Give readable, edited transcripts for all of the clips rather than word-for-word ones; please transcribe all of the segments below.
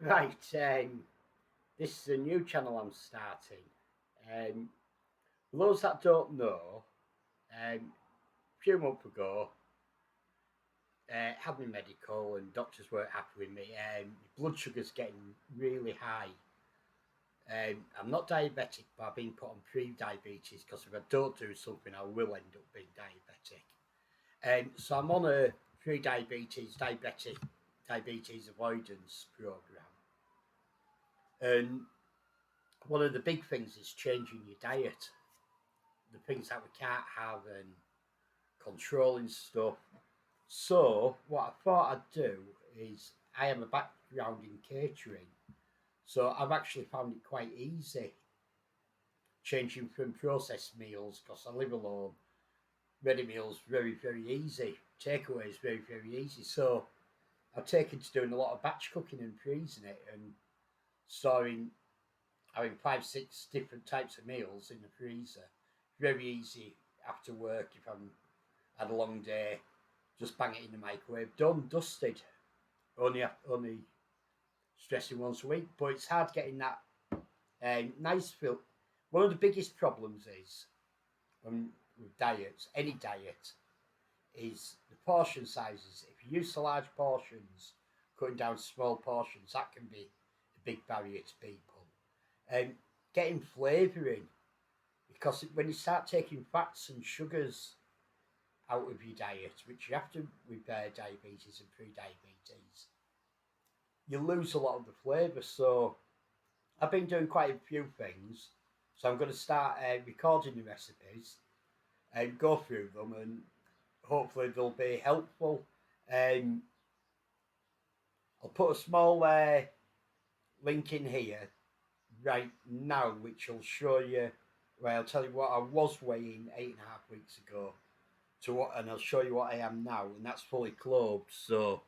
Right, this is a new channel I'm starting. For those that don't know, a few months ago, had my medical and doctors weren't happy with me. My blood sugar's getting really high. I'm not diabetic, but I've been put on pre-diabetes because if I don't do something, I will end up being diabetic. So I'm on a pre-diabetes diabetes avoidance program, and one of the big things is changing your diet, the things that we can't have, and controlling stuff. So what I thought I'd do is, I have a background in catering, so I've actually found it quite easy changing from processed meals because I live alone. Ready meals very easy. Takeaway is very easy. So I've taken to doing a lot of batch cooking and freezing it and storing, having 5-6 different types of meals in the freezer. Very easy after work if I'm had a long day. Just bang it in the microwave. Done, dusted. Only stressing once a week, but it's hard getting that nice feel. One of the biggest problems is with diets, any diet, is the portion sizes. If you use to large portions, cutting down small portions, that can be a big barrier to people. Getting flavouring, because when you start taking fats and sugars out of your diet, which you have to with diabetes and pre-diabetes, you lose a lot of the flavour. So I've been doing quite a few things. So I'm going to start recording the recipes and go through them, and hopefully they'll be helpful. I'll put a small link in here right now, which will show you, well, I'll tell you what I was weighing 8.5 weeks ago to what, and I'll show you what I am now, and that's fully clothed. So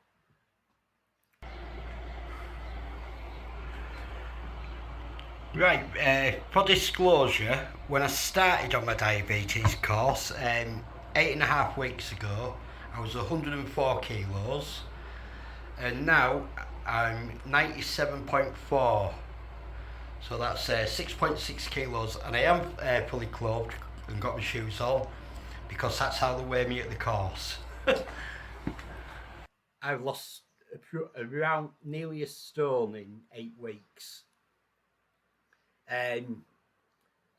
right, for disclosure, when I started on my diabetes course 8.5 weeks ago, I was 104 kilos, and now I'm 97.4. So that's 6.6 kilos, and I am fully clothed and got my shoes on because that's how they weigh me at the course. I've lost around nearly a stone in 8 weeks.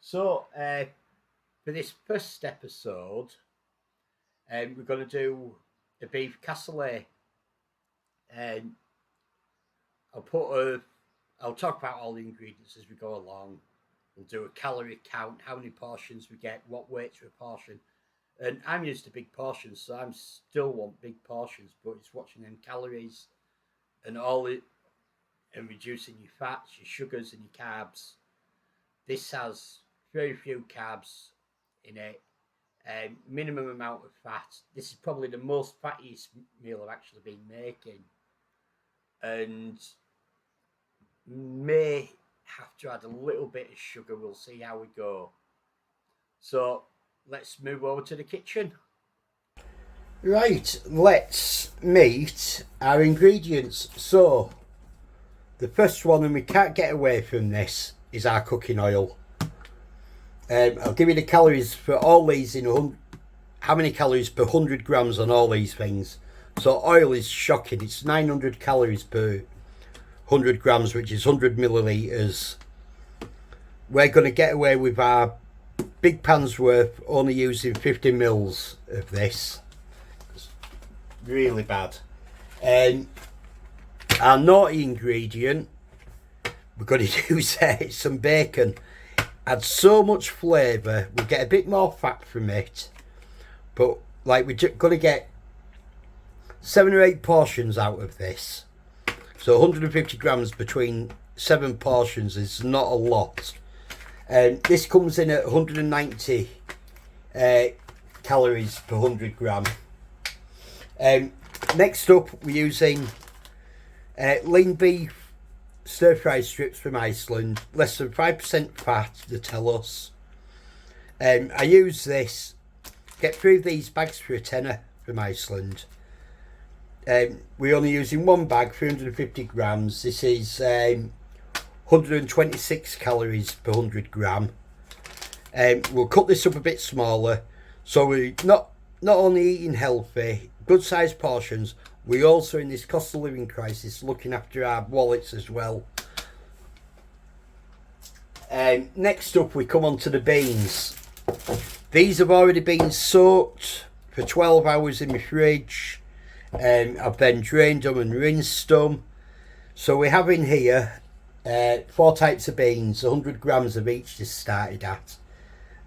So for this first episode, we're going to do the Beef Cassoulet. I'll talk about all the ingredients as we go along. We'll do a calorie count, how many portions we get, what weights per portion. And I'm used to big portions, so I still want big portions, but it's watching them calories and all it, and reducing your fats, your sugars, and your carbs. This has very few carbs in it, minimum amount of fat. This is probably the most fattiest meal I've actually been making, and may have to add a little bit of sugar. We'll see how we go. So let's move over to the kitchen. Right, let's meet our ingredients. So the first one, and we can't get away from this, is our cooking oil. I'll give you the calories for all these in how many calories per 100 grams on all these things. So oil is shocking. It's 900 calories per 100 grams, which is 100 millilitres. We're going to get away with our big pan's worth only using 50 mils of this. It's really bad. Our naughty ingredient, we're going to use some bacon. Adds so much flavour. We get a bit more fat from it, but like we're going to get 7 or 8 portions out of this. So 150 grams between 7 portions is not a lot. This comes in at 190 calories per 100 gram. Next up, we're using lean beef stir-fry strips from Iceland, less than 5% fat, they tell us. I use this, get 3 of these bags for a tenner from Iceland. we're only using one bag, 350 grams. This is 126 calories per 100 gram. We'll cut this up a bit smaller, so we're not only eating healthy, good sized portions, we also, in this cost of living crisis, looking after our wallets as well. Next up, we come on to the beans. These have already been soaked for 12 hours in my fridge. I've then drained them and rinsed them. So we have in here 4 types of beans, 100 grams of each to start it at.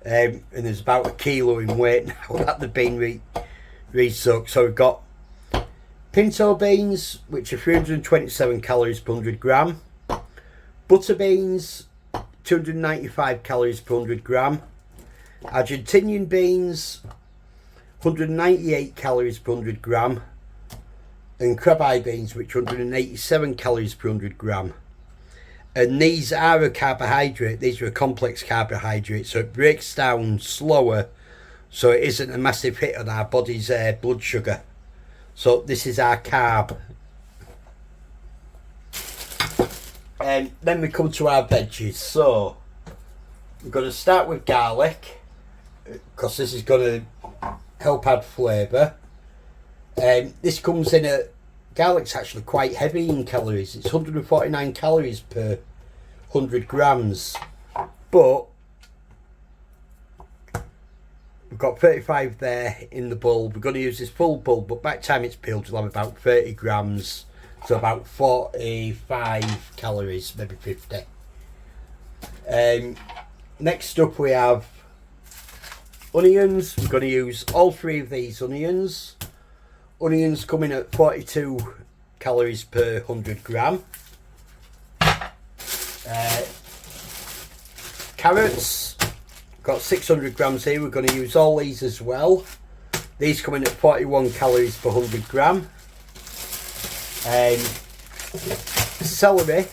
And there's about a kilo in weight now that they've been re-soaked. So we've got pinto beans, which are 327 calories per 100 gram. Butter beans, 295 calories per 100 gram. Argentinian beans, 198 calories per 100 gram. And crab eye beans, which are 187 calories per 100 gram. And these are a carbohydrate. These are a complex carbohydrate, so it breaks down slower, so it isn't a massive hit on our body's blood sugar. So this is our carb. And then we come to our veggies. So we're going to start with garlic, because this is going to help add flavour. This comes in at, garlic's actually quite heavy in calories. It's 149 calories per 100 grams. But we've got 35 there in the bulb. We're going to use this full bulb, but by the time it's peeled, we'll have about 30 grams. So about 45 calories, maybe 50. Next up we have onions. We're going to use all 3 of these onions. Onions coming at 42 calories per 100 gram. Carrots, got 600 grams here. We're going to use all these as well. These come in at 41 calories per 100 gram. Celery,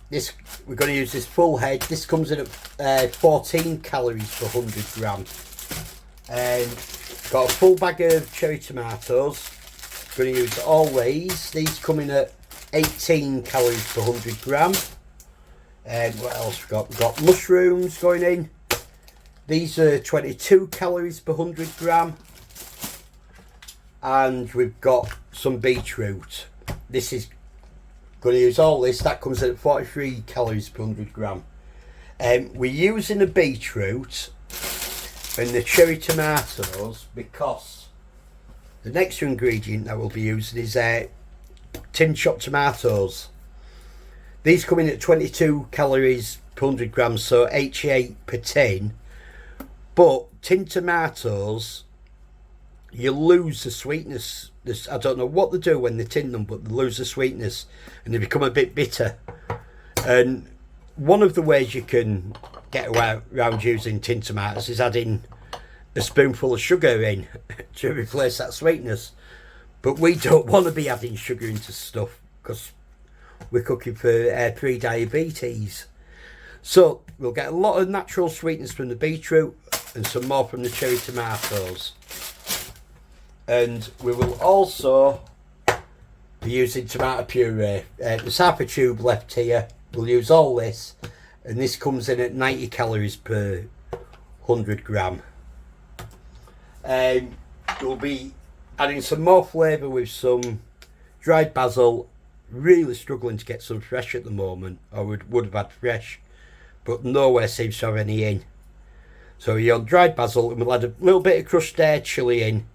this we're going to use this full head. This comes in at 14 calories per 100 gram. Got a full bag of cherry tomatoes. Going to use all these. These come in at 18 calories per 100 gram. What else we got? We've got mushrooms going in. These are 22 calories per 100 gram. And we've got some beetroot. This is going to use all this. That comes in at 43 calories per 100 gram. We're using the beetroot and the cherry tomatoes because the next ingredient that we'll be using is tin chopped tomatoes. These come in at 22 calories per 100 grams, so 88 per tin. But tin tomatoes, you lose the sweetness. I don't know what they do when they tin them, but they lose the sweetness and they become a bit bitter. And one of the ways you can get around using tin tomatoes is adding a spoonful of sugar in to replace that sweetness. But we don't want to be adding sugar into stuff because we're cooking for pre-diabetes. So we'll get a lot of natural sweetness from the beetroot and some more from the cherry tomatoes. And we will also be using tomato puree. There's half a tube left here. We'll use all this, and this comes in at 90 calories per 100 gram. We'll be adding some more flavour with some dried basil. Really struggling to get some fresh at the moment, or would have had fresh, but nowhere seems to have any in. So you're on dried basil, and we'll add a little bit of crushed chilli in.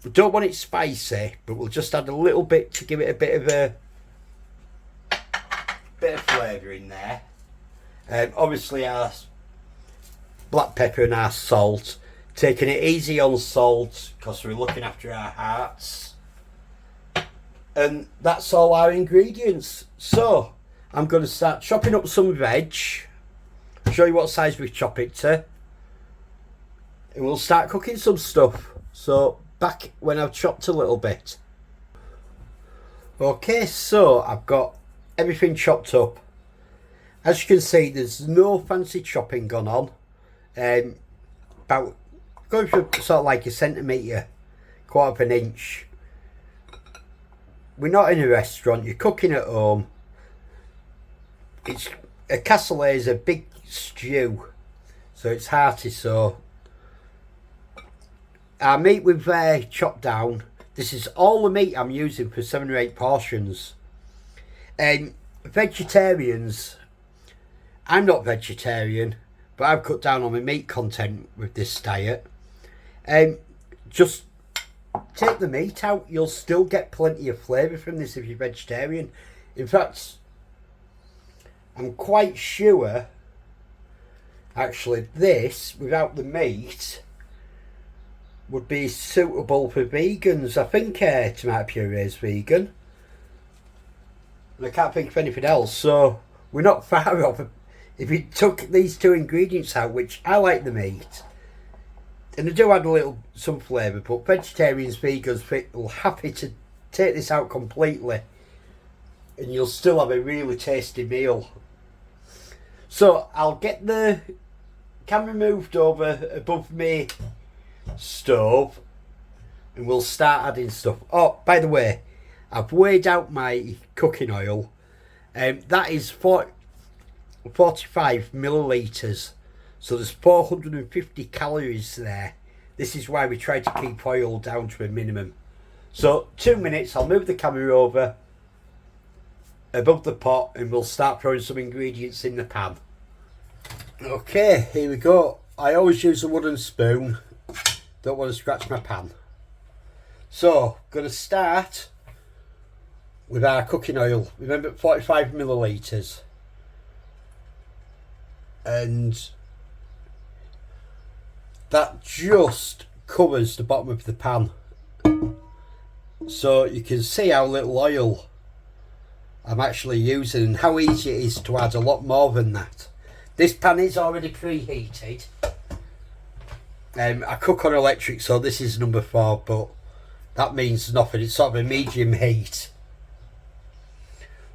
We don't want it spicy, but we'll just add a little bit to give it a bit of flavour in there. Obviously our black pepper and our salt. Taking it easy on salt because we're looking after our hearts. And that's all our ingredients. So I'm going to start chopping up some veg. Show you what size we chop it to. And we'll start cooking some stuff. So back when I've chopped a little bit. Okay, so I've got everything chopped up. As you can see, there's no fancy chopping gone on. About going for sort of like a centimetre quarter of an inch. We're not in a restaurant, you're cooking at home. It's a cassoulet is a big stew, so it's hearty. So our meat we've chopped down. This is all the meat I'm using for 7 or 8 portions. And vegetarians, I'm not vegetarian, but I've cut down on my meat content with this diet. Just take the meat out, you'll still get plenty of flavour from this if you're vegetarian. In fact, I'm quite sure actually this without the meat would be suitable for vegans. I think tomato puree is vegan, and I can't think of anything else, so we're not far off. If you took these 2 ingredients out, which I like the meat, and I do add some flavour, but vegetarians, vegans will happy to take this out completely, and you'll still have a really tasty meal. So I'll get the camera moved over above me stove, and we'll start adding stuff. Oh, by the way, I've weighed out my cooking oil, that is 45 millilitres, so there's 450 calories there. This is why we try to keep oil down to a minimum. So 2 minutes, I'll move the camera over above the pot and we'll start throwing some ingredients in the pan. Okay, here we go. I always use a wooden spoon, don't want to scratch my pan. So, going to start with our cooking oil. Remember, 45 millilitres. And that just covers the bottom of the pan. So you can see how little oil I'm actually using and how easy it is to add a lot more than that. This pan is already preheated. I cook on electric, so this is number 4, but that means nothing. It's sort of a medium heat.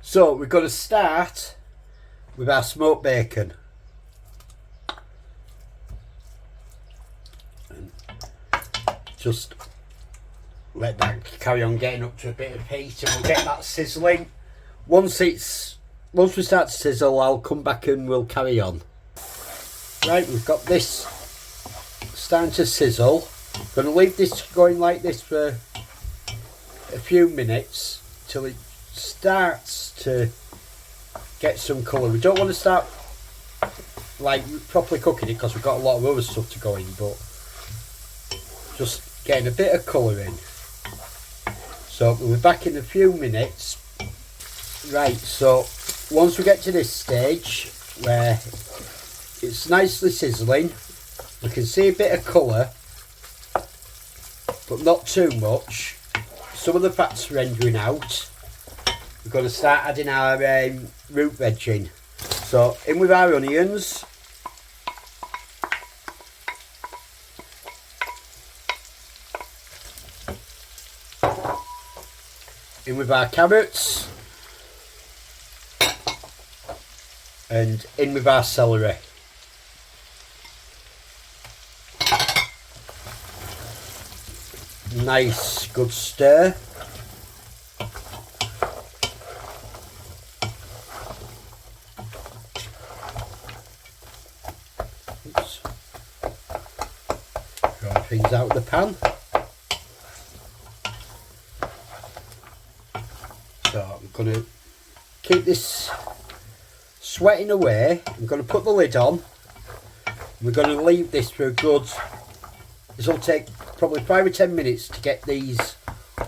So we're going to start with our smoked bacon. And just let that carry on getting up to a bit of heat, and we'll get that sizzling. Once we start to sizzle, I'll come back and we'll carry on. Right, we've got this starting to sizzle. I'm going to leave this going like this for a few minutes till it starts to get some colour. We don't want to start like properly cooking it because we've got a lot of other stuff to go in, but just getting a bit of colour in. So we'll be back in a few minutes. Right, so once we get to this stage where it's nicely sizzling, we can see a bit of colour, but not too much. Some of the fat's rendering out. We're going to start adding our root veg in. So in with our onions. In with our carrots. And in with our celery. Nice, good stir. Oops. Draw things out of the pan. So I'm going to keep this sweating away. I'm going to put the lid on. We're going to leave this for a good, this will take probably 5 or 10 minutes to get these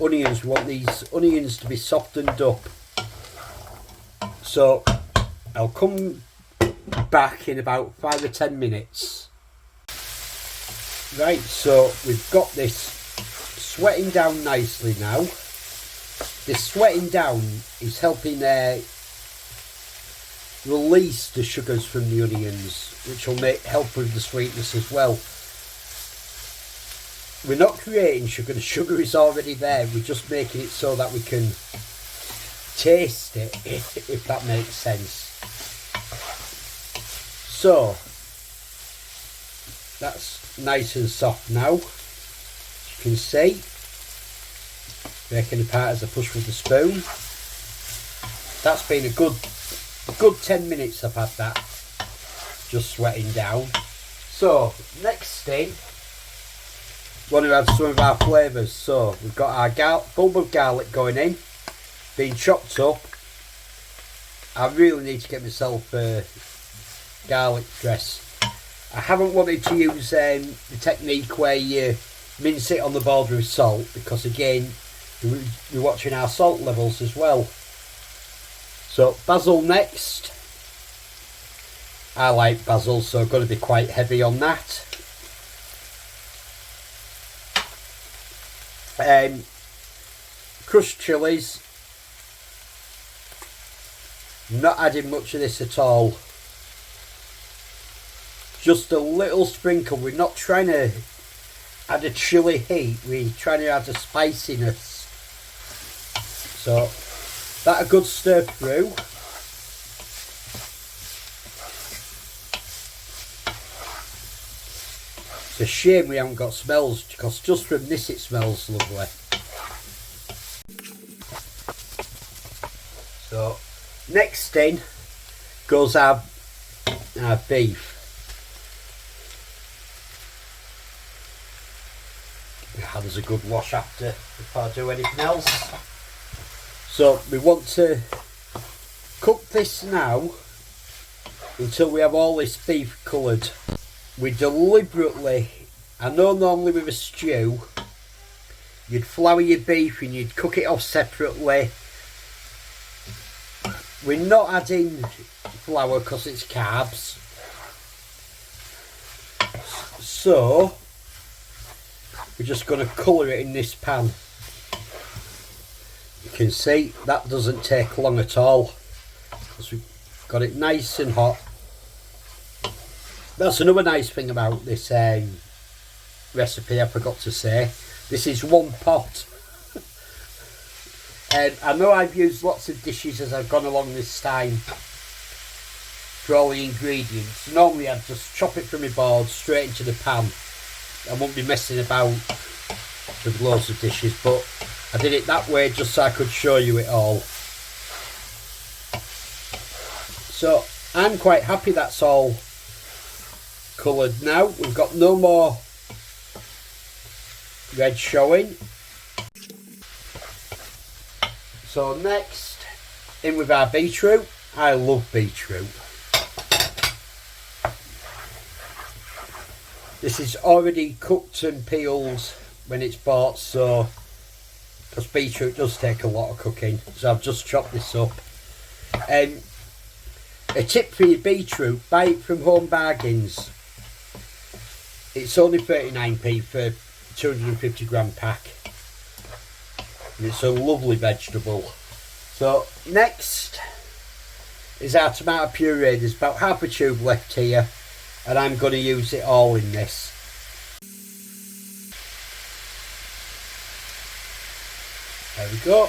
onions. We want these onions to be softened up. So I'll come back in about 5 or 10 minutes. Right, so we've got this sweating down nicely now. This sweating down is helping release the sugars from the onions, which will help with the sweetness as well. We're not creating sugar, the sugar is already there, we're just making it so that we can taste it, if that makes sense. So, that's nice and soft now, as you can see. breaking apart as I push with the spoon. That's been a good 10 minutes I've had that, just sweating down. So next thing, want to add some of our flavours. So we've got our bulb of garlic going in, being chopped up. I really need to get myself a garlic press. I haven't wanted to use the technique where you mince it on the border with salt, because again we're watching our salt levels as well. So basil next. I like basil, so I'm going to be quite heavy on that. Crushed chilies. Not adding much of this at all. Just a little sprinkle. We're not trying to add a chili heat, we're trying to add a spiciness. So that a good stir through. It's a shame we haven't got smells, because just from this it smells lovely. So next in goes our beef. Hands a good wash after before I do anything else. So we want to cook this now until we have all this beef coloured. We deliberately, I know normally with a stew you'd flour your beef and you'd cook it off separately. We're not adding flour because it's carbs. So we're just going to colour it in this pan. You can see that doesn't take long at all, because we've got it nice and hot. That's another nice thing about this recipe I forgot to say. This is one pot. And I know I've used lots of dishes as I've gone along this time for all the ingredients. Normally I'd just chop it from my board straight into the pan. I won't be messing about with loads of dishes, but I did it that way just so I could show you it all. So I'm quite happy that's all coloured now. We've got no more red showing. So next, in with our beetroot. I love beetroot. This is already cooked and peeled when it's bought, so because beetroot does take a lot of cooking, so I've just chopped this up. A tip for your beetroot: buy it from Home Bargains. It's only 39p for 250 gram pack. And it's a lovely vegetable. So next is our tomato puree. There's about half a tube left here, and I'm going to use it all in this. There we go.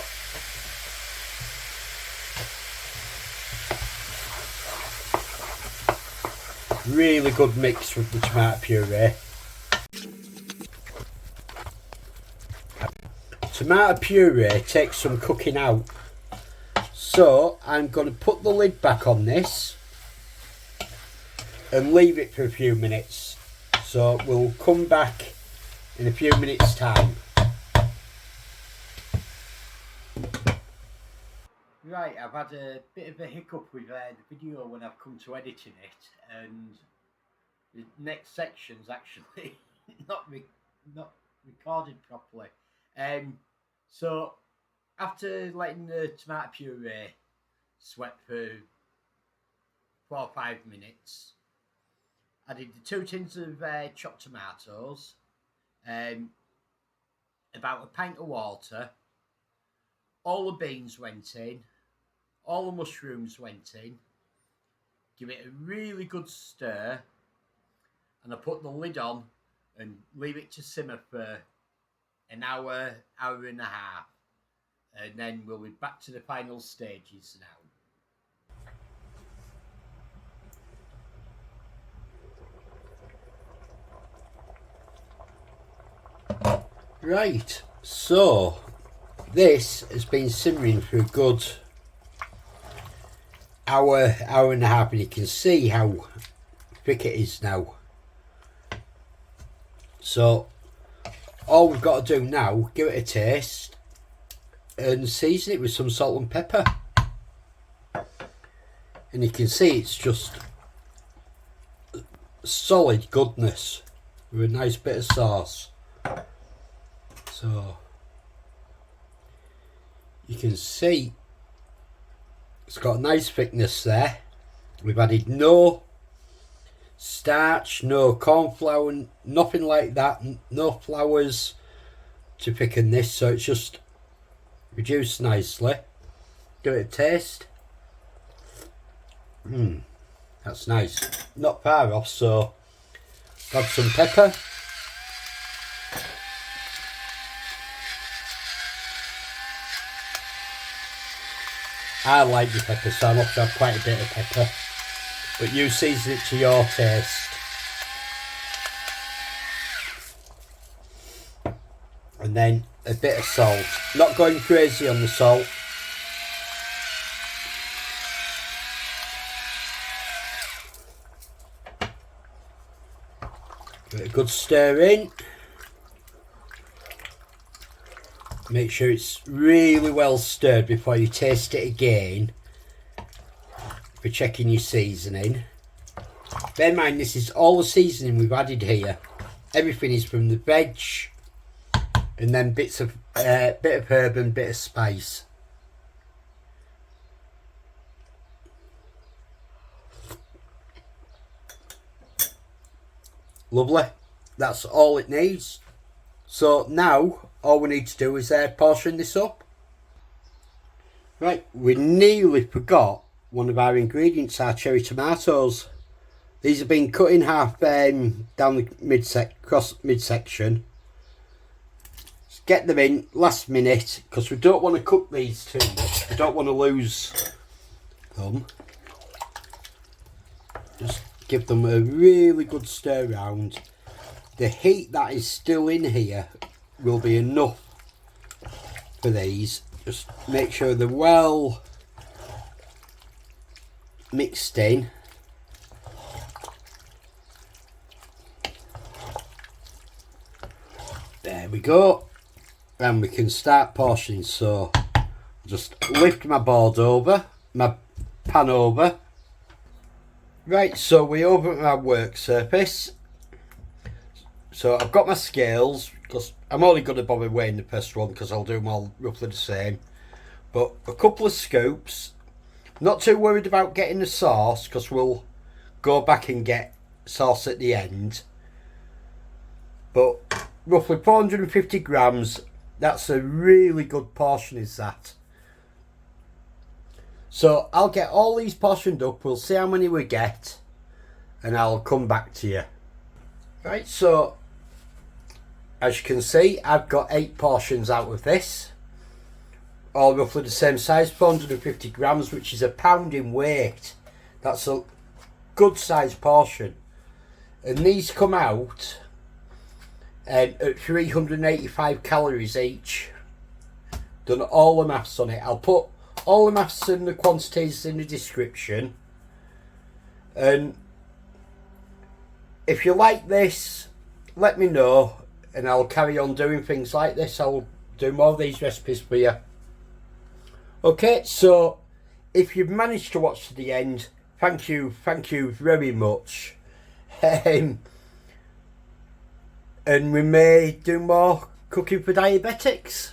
Really good mix with the tomato puree. Tomato puree takes some cooking out, so I'm going to put the lid back on this and leave it for a few minutes. So we'll come back in a few minutes time. Right, I've had a bit of a hiccup with the video when I've come to editing it, and the next section's actually not recorded properly. So after letting the tomato puree sweat for 4 or 5 minutes, I did the 2 tins of chopped tomatoes, about a pint of water, all the beans went in, all the mushrooms went in, give it a really good stir, and I put the lid on and leave it to simmer for an hour, hour and a half, and then we'll be back to the final stages now. Right, so this has been simmering for a good hour and a half, and you can see how thick it is now. So all we've got to do now, give it a taste and season it with some salt and pepper. And you can see it's just solid goodness with a nice bit of sauce. So you can see it's got a nice thickness there. We've added no starch, no corn flour, nothing like that, no flours to thicken this, so it's just reduced nicely. Give it a taste. That's nice. Not far off, so add some pepper. I like the pepper, so I'll have to have quite a bit of pepper, but you season it to your taste. And then a bit of salt, not going crazy on the salt. Give it a good stir in. Make sure it's really well stirred before you taste it again for checking your seasoning. Bear in mind, this is all the seasoning we've added here. Everything is from the veg, and then bits of bit of herb and bit of spice. Lovely. That's all it needs. So now all we need to do is portion this up. Right, we nearly forgot one of our ingredients, our cherry tomatoes. These have been cut in half down the cross midsection. Just get them in last minute because we don't want to cook these too much. We don't want to lose them. Just give them a really good stir round. The heat that is still in here will be enough for these. Just make sure they're well mixed in. There we go. And we can start portioning. So just lift my board over, my pan over. Right, so we're over at my work surface. So I've got my scales, because I'm only going to bother weighing the first one because I'll do them all roughly the same. But a couple of scoops. Not too worried about getting the sauce because we'll go back and get sauce at the end. But roughly 450 grams. That's a really good portion, is that. So I'll get all these portioned up. We'll see how many we get. And I'll come back to you. Right, so as you can see, I've got 8 portions out of this. All roughly the same size, 450 grams, which is a pound in weight. That's a good size portion. And these come out at 385 calories each. Done all the maths on it. I'll put all the maths and the quantities in the description. And if you like this, let me know and I'll carry on doing things like this. I'll do more of these recipes for you. Okay, so if you've managed to watch to the end, thank you very much. And we may do more cooking for diabetics.